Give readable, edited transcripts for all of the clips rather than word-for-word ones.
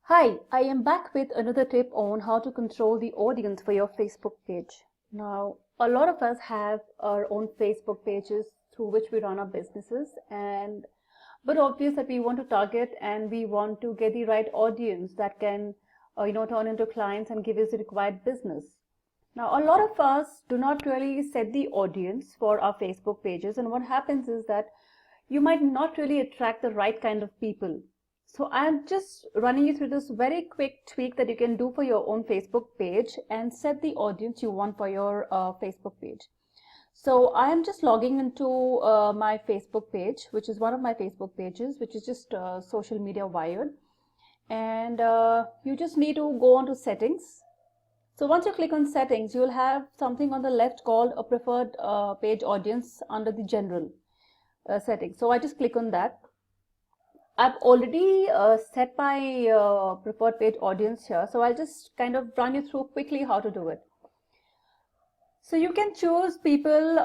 Hi, I am back with another tip on how to control the audience for your Facebook page. Now, a lot of us have our own Facebook pages through which we run our businesses, but obvious that we want to target and we want to get the right audience that can turn into clients and give us the required business. Now, a lot of us do not really set the audience for our Facebook pages, and what happens is that you might not really attract the right kind of people. So I'm just running you through this very quick tweak that you can do for your own Facebook page and set the audience you want for your Facebook page. So I am just logging into my Facebook page, which is one of my Facebook pages, which is just Social Media Wired. And you just need to go on to settings. So once you click on settings, you will have something on the left called a preferred page audience under the general settings. So I just click on that. I've already set my preferred page audience here, so I'll just kind of run you through quickly how to do it. So you can choose people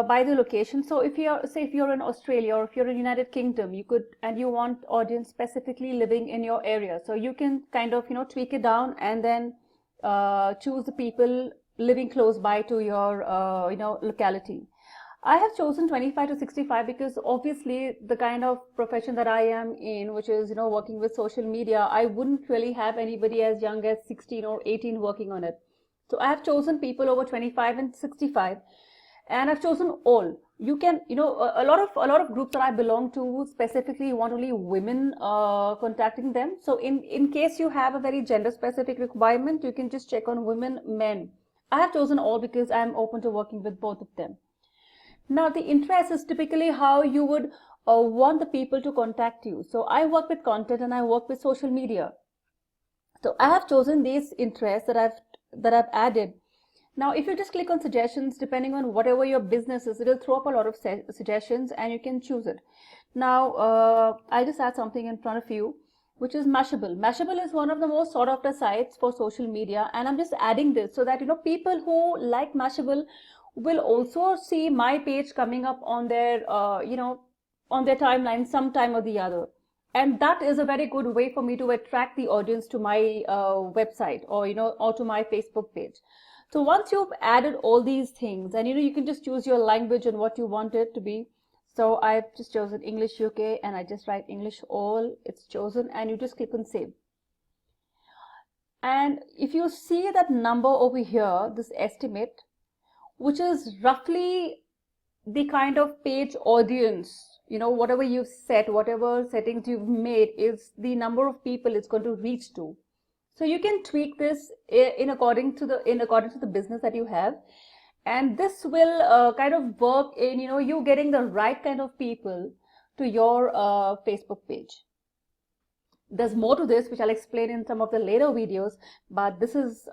by the location. So if you're in Australia or if you're in United Kingdom, you want audience specifically living in your area. So you can kind of tweak it down and then choose the people living close by to your locality. I have chosen 25 to 65 because obviously the kind of profession that I am in, which is working with social media, I wouldn't really have anybody as young as 16 or 18 working on it. So I have chosen people over 25 and 65, and I've chosen all. You can, a lot of groups that I belong to specifically want only women contacting them. So in case you have a very gender specific requirement, you can just check on women, men. I have chosen all because I'm open to working with both of them. Now, the interest is typically how you would want the people to contact you. So I work with content and I work with social media. So I have chosen these interests that I've added. Now, if you just click on suggestions, depending on whatever your business is, it'll throw up a lot of suggestions and you can choose it. Now, I'll just add something in front of you, which is Mashable. Mashable is one of the most sought after sites for social media, and I'm just adding this so that people who like Mashable will also see my page coming up on their on their timeline sometime or the other, and that is a very good way for me to attract the audience to my website or to my Facebook page. So once you've added all these things, and you can just choose your language and what you want it to be. So I've just chosen English UK and I just write English all. It's chosen, and you just click on save. And if you see that number over here, this estimate, which is roughly the kind of page audience, whatever you've set, whatever settings you've made is the number of people it's going to reach to. So you can tweak this in accordance to the business that you have, and this will kind of work in you getting the right kind of people to your Facebook page. There's more to this, which I'll explain in some of the later videos, but this is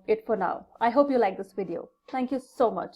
it for now. I hope you like this video. Thank you so much.